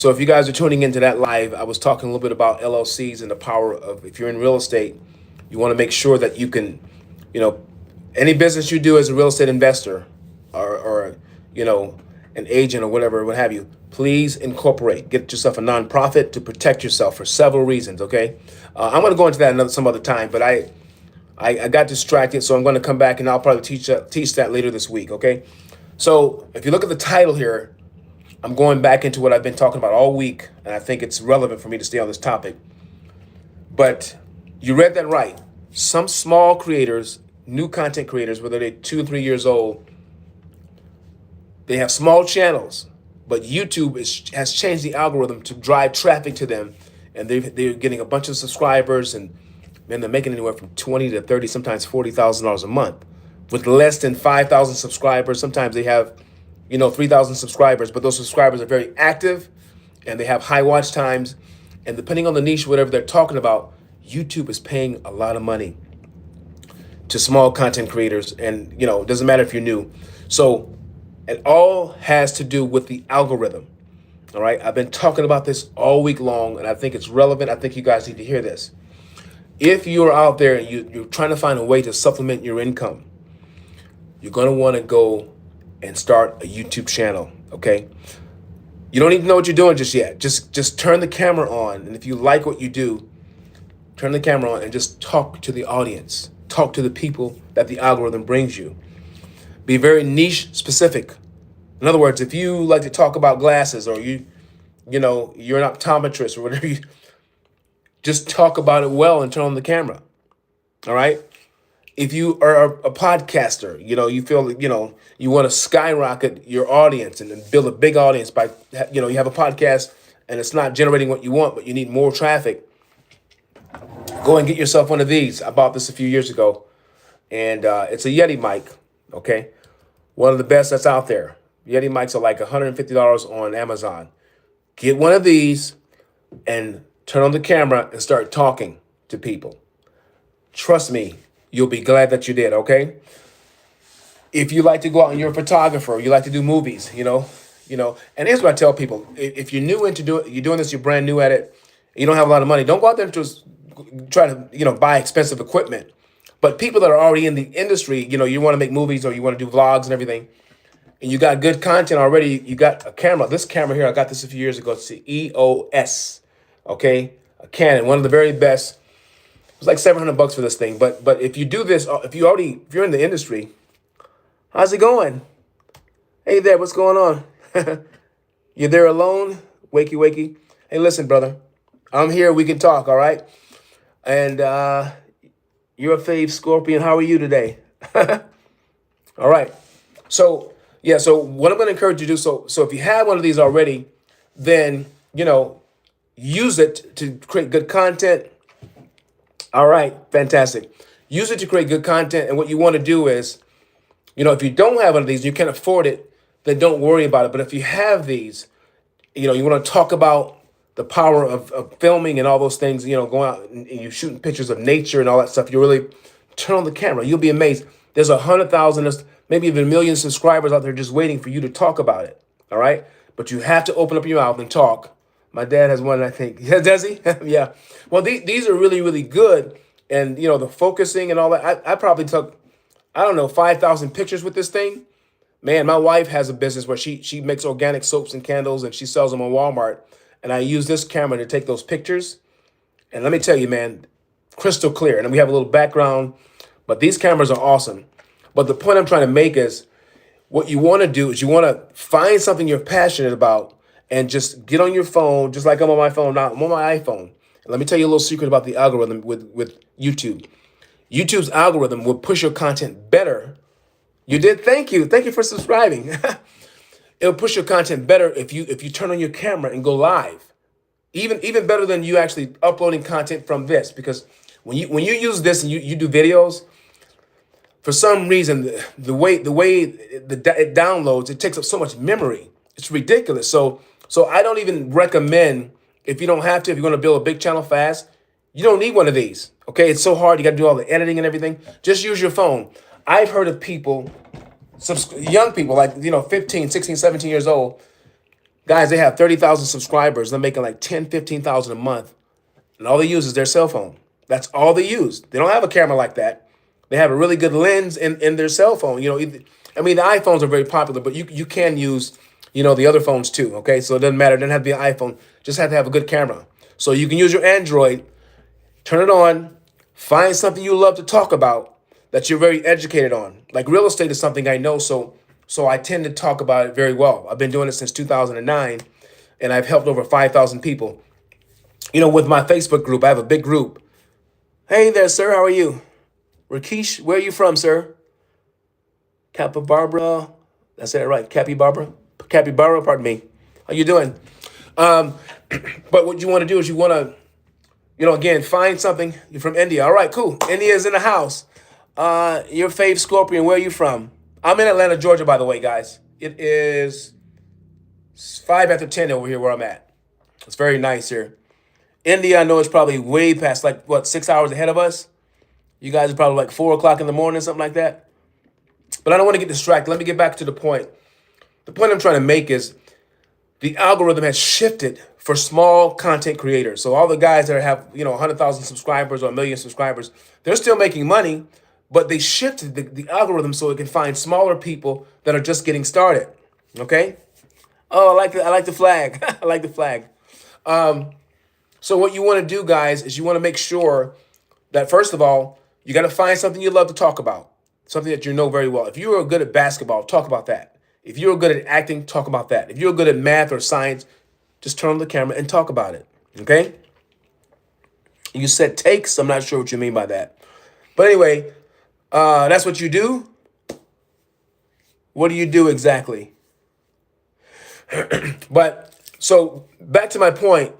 So if you guys are tuning into that live, I was talking a little bit about LLCs and the power of, if you're in real estate, you want to make sure that you can, you know, any business you do as a real estate investor or you know, an agent or whatever, what have you, please incorporate, get yourself a nonprofit to protect yourself for several reasons. Okay. I'm going to go into that some other time, but I got distracted. So I'm going to come back and I'll probably teach that later this week. Okay. So if you look at the title here, I'm going back into what I've been talking about all week, and I think it's relevant for me to stay on this topic. But you read that right. Some small creators, new content creators, whether they're 2 or 3 years old, they have small channels, but YouTube has changed the algorithm to drive traffic to them, and they're getting a bunch of subscribers, and man, they're making anywhere from 20 to 30, sometimes $40,000 a month, with less than 5,000 subscribers. Sometimes they have 3,000 subscribers, but those subscribers are very active and they have high watch times. And depending on the niche, whatever they're talking about, YouTube is paying a lot of money to small content creators. And, it doesn't matter if you're new. So it all has to do with the algorithm. All right. I've been talking about this all week long, and I think it's relevant. I think you guys need to hear this. If you're out there and you're trying to find a way to supplement your income, you're going to want to go and start a YouTube channel, okay? You don't even know what you're doing just yet. Just turn the camera on, and if you like what you do, turn the camera on and just talk to the audience. Talk to the people that the algorithm brings you. Be very niche specific. In other words, if you like to talk about glasses, or you're an optometrist or whatever, just talk about it well and turn on the camera. All right? If you are a podcaster, you feel, you want to skyrocket your audience and build a big audience by, you have a podcast and it's not generating what you want, but you need more traffic. Go and get yourself one of these. I bought this a few years ago, and it's a Yeti mic. Okay. One of the best that's out there. Yeti mics are like $150 on Amazon. Get one of these and turn on the camera and start talking to people. Trust me. You'll be glad that you did, okay? If you like to go out and you're a photographer, you like to do movies, and here's what I tell people. If you're new into you're doing this, you're brand new at it, you don't have a lot of money, don't go out there and just try to, buy expensive equipment. But people that are already in the industry, you want to make movies or you want to do vlogs and everything, and you got good content already, you got a camera. This camera here, I got this a few years ago. It's the EOS, okay? A Canon, one of the very best. It's like $700 for this thing. But if you do this, if you're in the industry, how's it going? Hey there, what's going on? You're there alone? Wakey, wakey. Hey, listen, brother. I'm here. We can talk, all right? And you're a fave Scorpion. How are you today? All right. So, yeah, so what I'm going to encourage you to do, so if you have one of these already, then, use it to create good content. All right, fantastic. Use it to create good content. And what you want to do is, if you don't have one of these, you can't afford it, then don't worry about it. But if you have these, you want to talk about the power of filming and all those things, going out and you're shooting pictures of nature and all that stuff. You really turn on the camera. You'll be amazed. There's 100,000, there's maybe even 1 million subscribers out there just waiting for you to talk about it. All right. But you have to open up your mouth and talk. My dad has one, I think. Yeah, does he? Yeah. Well, these are really, really good. And, the focusing and all that. I probably took, 5,000 pictures with this thing. Man, my wife has a business where she makes organic soaps and candles, and she sells them on Walmart. And I use this camera to take those pictures. And let me tell you, man, crystal clear. And we have a little background, but these cameras are awesome. But the point I'm trying to make is, what you want to do is you want to find something you're passionate about, and just get on your phone, just like I'm on my phone now. I'm on my iPhone. And let me tell you a little secret about the algorithm with YouTube. YouTube's algorithm will push your content better. You did? Thank you. Thank you for subscribing. It'll push your content better if you turn on your camera and go live. Even better than you actually uploading content from this. Because when you use this and you do videos, for some reason, the way it downloads, it takes up so much memory. It's ridiculous. So I don't even recommend, if you don't have to, if you're going to build a big channel fast, you don't need one of these. Okay, it's so hard. You got to do all the editing and everything. Just use your phone. I've heard of people, young people, like 15, 16, 17 years old, Guys, they have 30,000 subscribers. They're making like 10, 15,000 a month. And all they use is their cell phone. That's all they use. They don't have a camera like that. They have a really good lens in their cell phone. I mean, the iPhones are very popular, but you can use, the other phones too, okay? So it doesn't matter. It doesn't have to be an iPhone. Just have to have a good camera. So you can use your Android, turn it on, find something you love to talk about that you're very educated on. Like real estate is something I know, so I tend to talk about it very well. I've been doing it since 2009, and I've helped over 5,000 people. With my Facebook group, I have a big group. Hey there, sir. How are you? Rakesh, where are you from, sir? Capybara. I said it right. Capybara, pardon me. How you doing? But what you want to do is you want to, again, find something. You're from India. All right, cool. India's in the house. Your fave Scorpion, where are you from? I'm in Atlanta, Georgia, by the way, guys. It is 5 after 10 over here where I'm at. It's very nice here. India, I know, is probably way past, 6 hours ahead of us. You guys are probably like 4 o'clock in the morning, something like that. But I don't want to get distracted. Let me get back to the point. The point I'm trying to make is the algorithm has shifted for small content creators. So all the guys that have, 100,000 subscribers or 1 million subscribers, they're still making money, but they shifted the algorithm so it can find smaller people that are just getting started. Okay? Oh, I like the flag. I like the flag. So what you want to do, guys, is you want to make sure that, first of all, you got to find something you love to talk about, something that you know very well. If you are good at basketball, talk about that. If you're good at acting, talk about that. If you're good at math or science, just turn on the camera and talk about it, okay? You said takes. I'm not sure what you mean by that. But anyway, that's what you do. What do you do exactly? But so back to my point,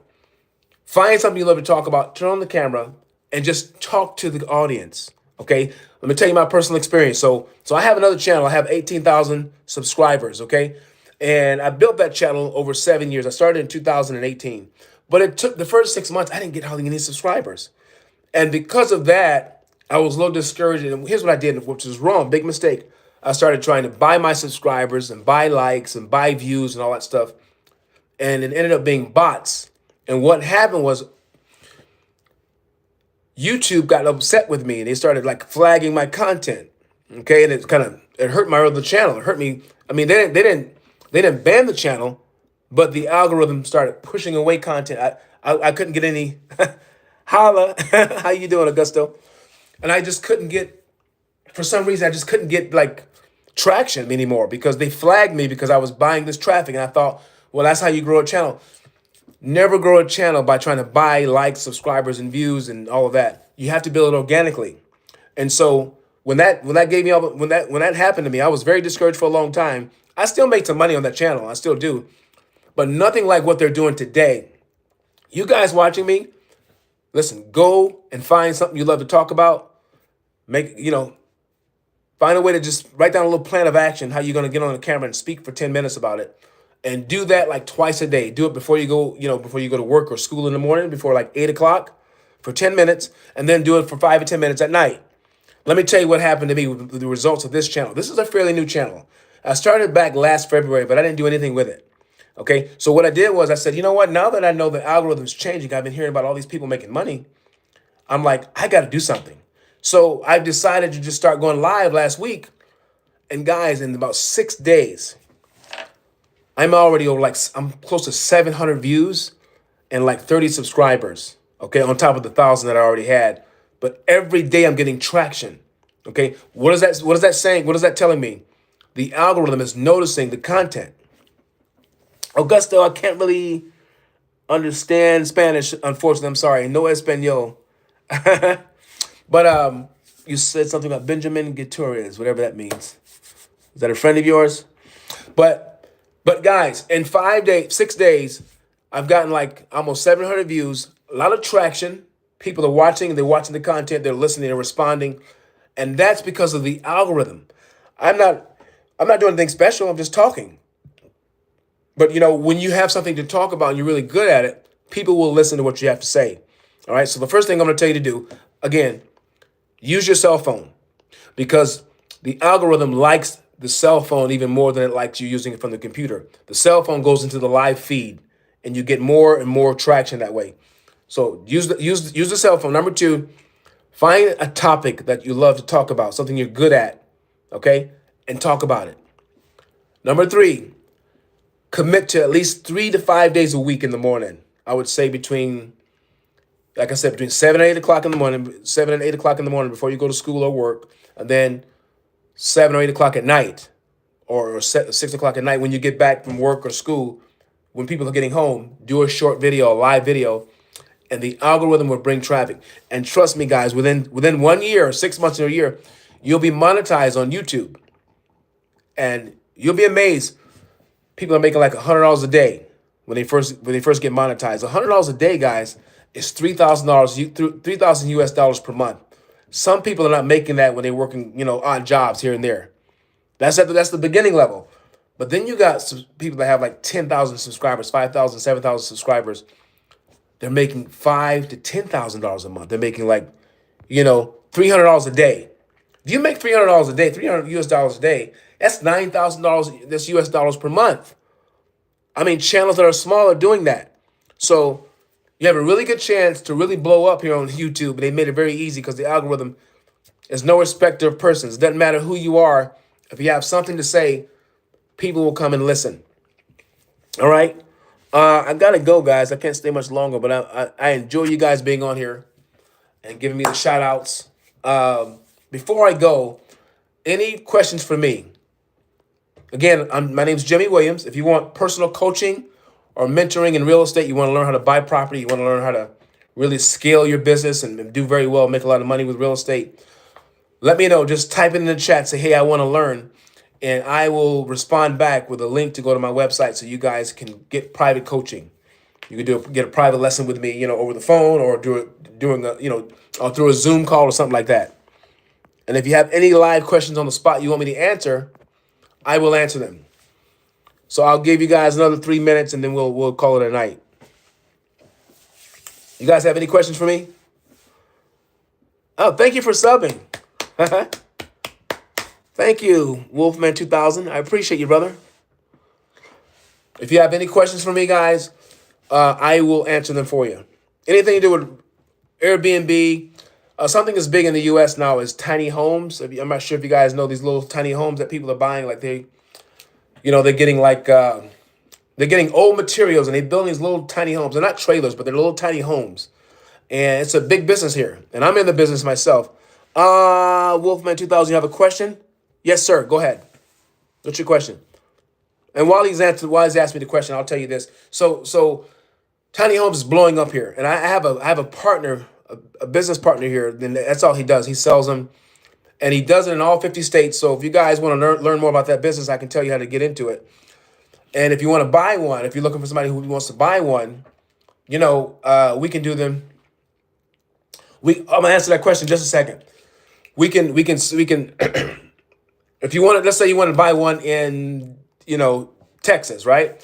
find something you love to talk about, turn on the camera, and just talk to the audience, okay? Let me tell you my personal experience. So I have another channel. I have 18,000 subscribers, okay? And I built that channel over 7 years. I started in 2018. But it took the first 6 months, I didn't get hardly any subscribers. And because of that, I was a little discouraged. And here's what I did, which is wrong, big mistake. I started trying to buy my subscribers and buy likes and buy views and all that stuff. And it ended up being bots. And what happened was YouTube got upset with me and they started flagging my content. Okay, and it hurt my other channel. It hurt me. I mean, they didn't ban the channel, but the algorithm started pushing away content. I couldn't get any holla. How you doing, Augusto? And I just couldn't get, for some reason, I just couldn't get traction anymore because they flagged me because I was buying this traffic. And I thought, well, that's how you grow a channel. Never grow a channel by trying to buy likes, subscribers, and views and all of that. You have to build it organically. And so when that happened to me, I was very discouraged for a long time. I still make some money on that channel. I still do. But nothing like what they're doing today. You guys watching me, listen, go and find something you love to talk about. Find a way to just write down a little plan of action, how you're going to get on the camera and speak for 10 minutes about it. And do that twice a day. Do it before you go, before you go to work or school in the morning, before 8 o'clock for 10 minutes, and then do it for 5 or 10 minutes at night. Let me tell you what happened to me with the results of this channel. This is a fairly new channel. I started back last February, but I didn't do anything with it. Okay, so what I did was I said, you know what? Now that I know the algorithm's changing, I've been hearing about all these people making money. I'm like, I got to do something. So I decided to just start going live last week. And guys, in about 6 days, I'm already over I'm close to 700 views and 30 subscribers, okay, on top of the 1,000 that I already had. But every day I'm getting traction, okay? What is that saying? What is that telling me? The algorithm is noticing the content. Augusto, I can't really understand Spanish, unfortunately. I'm sorry, no español. But you said something about Benjamin Gutierrez, whatever that means. Is that a friend of yours? But guys, in 6 days, I've gotten almost 700 views, a lot of traction. People are watching, they're watching the content, they're listening, they're responding. And that's because of the algorithm. I'm not doing anything special, I'm just talking. But when you have something to talk about and you're really good at it, people will listen to what you have to say. All right, so the first thing I'm gonna tell you to do, again, use your cell phone because the algorithm likes the cell phone even more than it likes you using it from the computer. The cell phone goes into the live feed, and you get more and more traction that way. So use the cell phone. Number two, find a topic that you love to talk about, something you're good at, okay, and talk about it. Number three, commit to at least 3 to 5 days a week in the morning. I would say between, like I said, between 7 and 8 o'clock in the morning, 7 and 8 o'clock in the morning before you go to school or work, and then 7 or 8 o'clock at night, or 6 o'clock at night when you get back from work or school, when people are getting home, do a short video, a live video, and the algorithm will bring traffic. And trust me, guys, within 1 year, 6 months or a year, you'll be monetized on YouTube. And you'll be amazed. People are making like $100 a day when they first get monetized. $100 a day, guys, is $3,000, 3,000 US dollars per month. Some people are not making that when they're working, odd jobs here and there. That's the beginning level. But then you got some people that have like 10,000 subscribers, 5,000, 7,000 subscribers. They're making $5,000 to $10,000 a month. They're making like, $300 a day. If you make $300 a day, 300 US dollars a day, that's $9,000. That's US dollars per month. I mean, channels that are small are doing that. So you have a really good chance to really blow up here on YouTube. They made it very easy because the algorithm is no respecter of persons. It doesn't matter who you are. If you have something to say, people will come and listen. All right. I gotta go, guys. I can't stay much longer, but I enjoy you guys being on here and giving me the shout outs. Before I go, any questions for me? Again, my name's Jimmy Williams. If you want personal coaching or mentoring in real estate, you want to learn how to buy property, you want to learn how to really scale your business and do very well, make a lot of money with real estate, let me know. Just type it in the chat, say, hey, I want to learn. And I will respond back with a link to go to my website so you guys can get private coaching. You can get a private lesson with me, over the phone or or through a Zoom call or something like that. And if you have any live questions on the spot you want me to answer, I will answer them. So I'll give you guys another 3 minutes and then we'll call it a night. You guys have any questions for me? Oh, thank you for subbing. Thank you, Wolfman 2000. I appreciate you, brother. If you have any questions for me, guys, I will answer them for you. Anything to do with Airbnb, something that's big in the U.S. now is tiny homes. I'm not sure if you guys know these little tiny homes that people are buying. Like they're getting old materials and they're building these little tiny homes. They're not trailers, but they're little tiny homes. And it's a big business here. And I'm in the business myself. Wolfman 2000, you have a question? Yes, sir. Go ahead. What's your question? And while he's asking me the question, I'll tell you this. So tiny homes is blowing up here. And I have a partner, a business partner here, and that's all he does. He sells them, and he does it in all 50 states. So if you guys want to learn more about that business, I can tell you how to get into it. And if you want to buy one, if you're looking for somebody who wants to buy one, we can do them. I'm gonna answer that question in just a second. We can. If you want to, let's say you want to buy one in, Texas, right?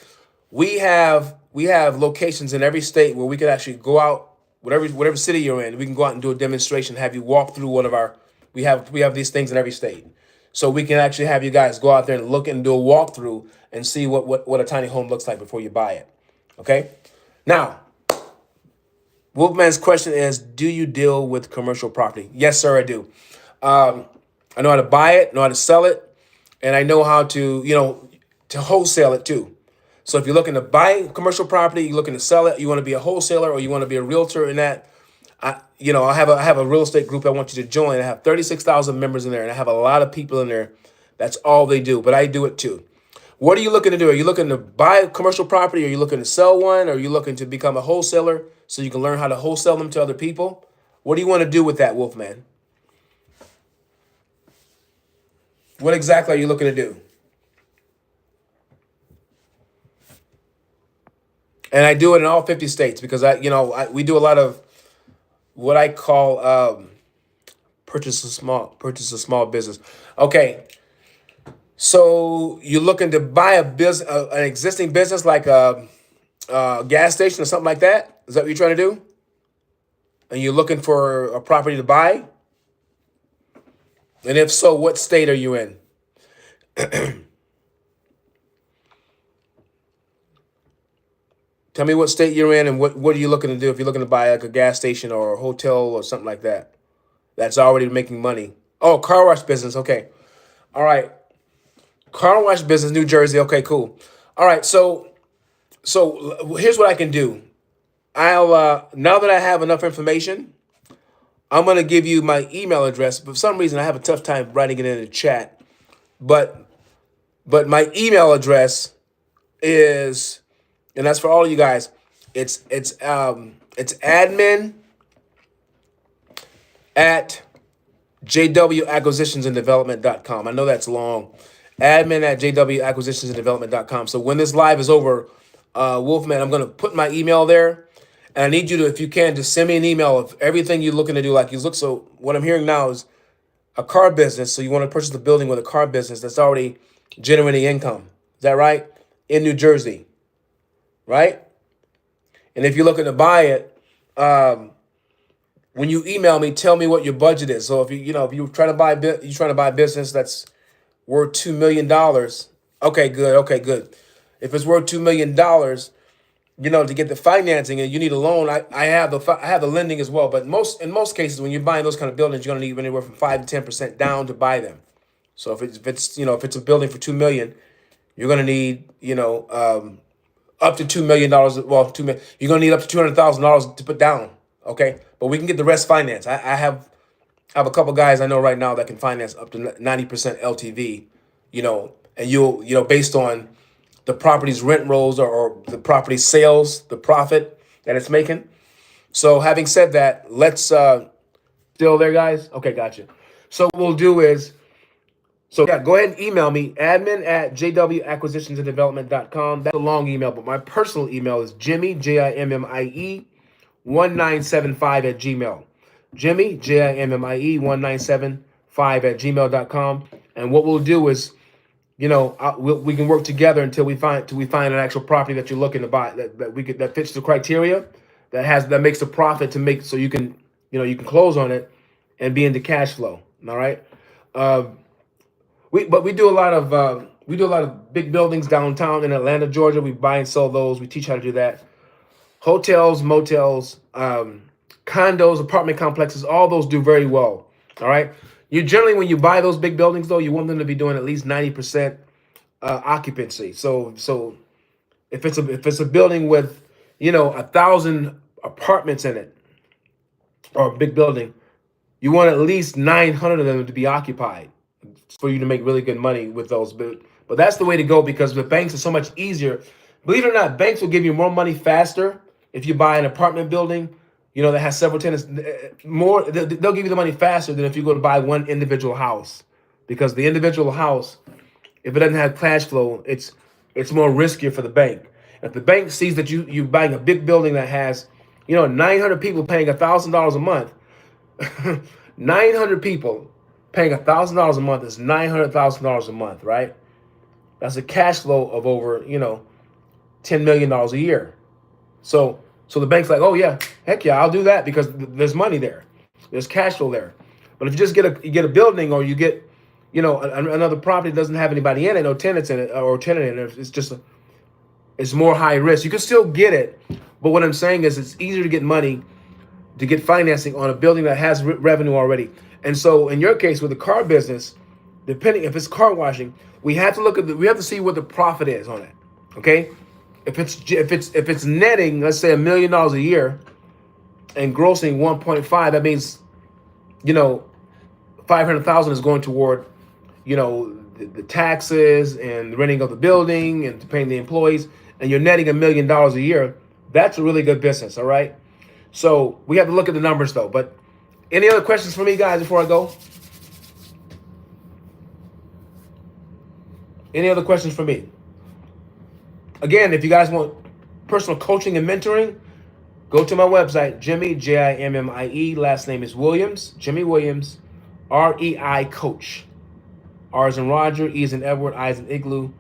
We have locations in every state where we could actually go out, whatever city you're in, we can go out and do a demonstration, have you walk through one of our, we have these things in every state. So we can actually have you guys go out there and look and do a walkthrough and see what a tiny home looks like before you buy it. Okay? Now, Wolfman's question is, do you deal with commercial property? Yes, sir, I do. I know how to buy it, know how to sell it, and I know how to, to wholesale it too. So if you're looking to buy commercial property, you're looking to sell it, you want to be a wholesaler or you want to be a realtor in that, I have a real estate group I want you to join. I have 36,000 members in there, and I have a lot of people in there. That's all they do, but I do it too. What are you looking to do? Are you looking to buy commercial property? Are you looking to sell one? Are you looking to become a wholesaler so you can learn how to wholesale them to other people? What do you want to do with that, Wolfman? What exactly are you looking to do? And I do it in all 50 states because we do a lot of what I call purchase a small business. Okay. So you're looking to buy an existing business like a gas station or something like that? Is that what you're trying to do? And you're looking for a property to buy? And if so, what state are you in? Tell me what state you're in and what are you looking to do if you're looking to buy like a gas station or a hotel or something like that that's already making money. Oh, car wash business. Okay. All right. Car wash business, New Jersey. Okay, cool. All right. So here's what I can do. I'll now that I have enough information, I'm gonna give you my email address. But for some reason, I have a tough time writing it in the chat. But my email address is, and that's for all of you guys. It's admin at jwacquisitionsanddevelopment.com. I know that's long. Admin at jwacquisitionsanddevelopment.com. So when this live is over, Wolfman, I'm going to put my email there. And I need you to, if you can, just send me an email of everything you're looking to do. Like you look, so what I'm hearing now is a car business. So you want to purchase a building with a car business that's already generating income. Is that right? In New Jersey, right? And if you're looking to buy it, when you email me, tell me what your budget is. So if if you're trying to buy a business that's worth $2 million. Okay, good. Okay, good. If it's worth $2 million, to get the financing and you need a loan, I have the lending as well. But in most cases, when you're buying those kind of buildings, you're gonna need anywhere from 5 to 10% down to buy them. So if it's a building for $2 million, you're gonna need up to $2 million. Well, you're gonna need up to $200,000 to put down. Okay, but we can get the rest financed. I have a couple guys I know right now that can finance up to 90% LTV. And you'll based on the property's rent rolls or the property sales, the profit that it's making. So having said that, let's still there, guys. Okay, gotcha. So what we'll do is. So yeah, go ahead and email me, admin at jwacquisitionsanddevelopment.com. That's a long email, but my personal email is Jimmy, Jimmie, 1975 at Gmail. Jimmy, Jimmie, 1975 at gmail.com. And what we'll do is, we can work together until we find an actual property that you're looking to buy that fits the criteria, that makes the profit to make so you can close on it and be into cash flow. All right. We do a lot of big buildings downtown in Atlanta, Georgia. We buy and sell those. We teach how to do that. Hotels, motels, condos, apartment complexes, all those do very well. All right. You generally, when you buy those big buildings, though, you want them to be doing at least 90% occupancy. So if it's a building with 1,000 apartments in it, or a big building, you want at least 900 of them to be occupied for you to make really good money with those. But that's the way to go, because with banks it's so much easier. Believe it or not, banks will give you more money faster if you buy an apartment building, that has several tenants. They'll give you the money faster than if you go to buy one individual house, because the individual house, if it doesn't have cash flow, it's more riskier for the bank. If the bank sees that you buying a big building that has 900 people paying $1,000 a month, 900 people paying $1,000 a month is $900,000 a month, right? That's a cash flow of over $10 million a year. So the bank's like, oh yeah, heck yeah, I'll do that, because there's money there, there's cash flow there. But if you just get a building, or you get another property that doesn't have anybody in it, no tenants in it, or tenant in it, it's more high risk. You can still get it, but what I'm saying is it's easier to get money, to get financing on a building that has revenue already. And so in your case with the car business, depending if it's car washing, we have to see what the profit is on it. Okay, if it's netting, let's say $1 million a year, and grossing 1.5, that means 500,000 is going toward the taxes and the renting of the building and paying the employees, and you're netting $1 million a year. That's a really good business. All right. So we have to look at the numbers though. But any other questions for me, guys, before I go? Any other questions for me? Again, if you guys want personal coaching and mentoring, go to my website, Jimmy, Jimmie, last name is Williams, Jimmy Williams, REI Coach. R as in Roger, E as in Edward, I as in Igloo,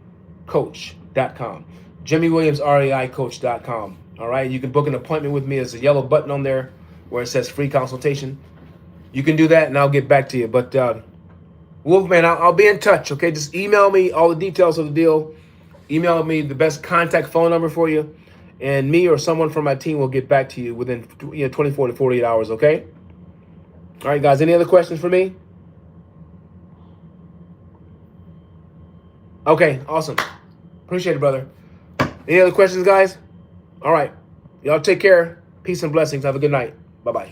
coach.com. Jimmy Williams, REI Coach.com. All right, you can book an appointment with me. There's a yellow button on there where it says free consultation. You can do that and I'll get back to you. But Wolfman, I'll be in touch, okay? Just email me all the details of the deal. Email me the best contact phone number for you, and me or someone from my team will get back to you within 24 to 48 hours, okay? All right, guys, any other questions for me? Okay, awesome. Appreciate it, brother. Any other questions, guys? All right. Y'all take care. Peace and blessings. Have a good night. Bye-bye.